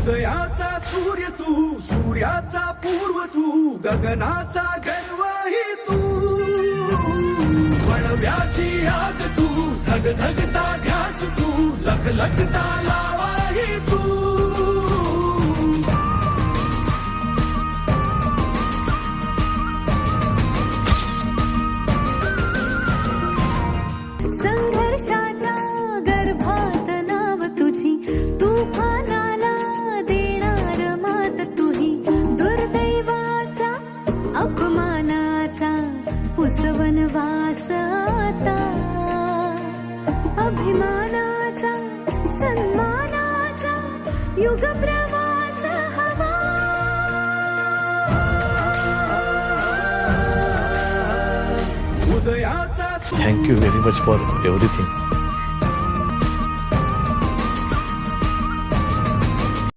उदयाचा सूर्य तू, सूर्याचा पूर्व तू, गगनाचा गणवाही तू, वणव्याची आग तू, धग धगता ध्यास तू, लख लखता लावाही तू. संघर्षाच्या गर्भात नाव तुझी, तुफानाला देणार मात तुही, दुर्दैवाचा अपमानाचा पुसवन वास आता, अभिमानाचा सन्मानाचा युग प्रवास हवा. उदयाचा thank you very much for everything.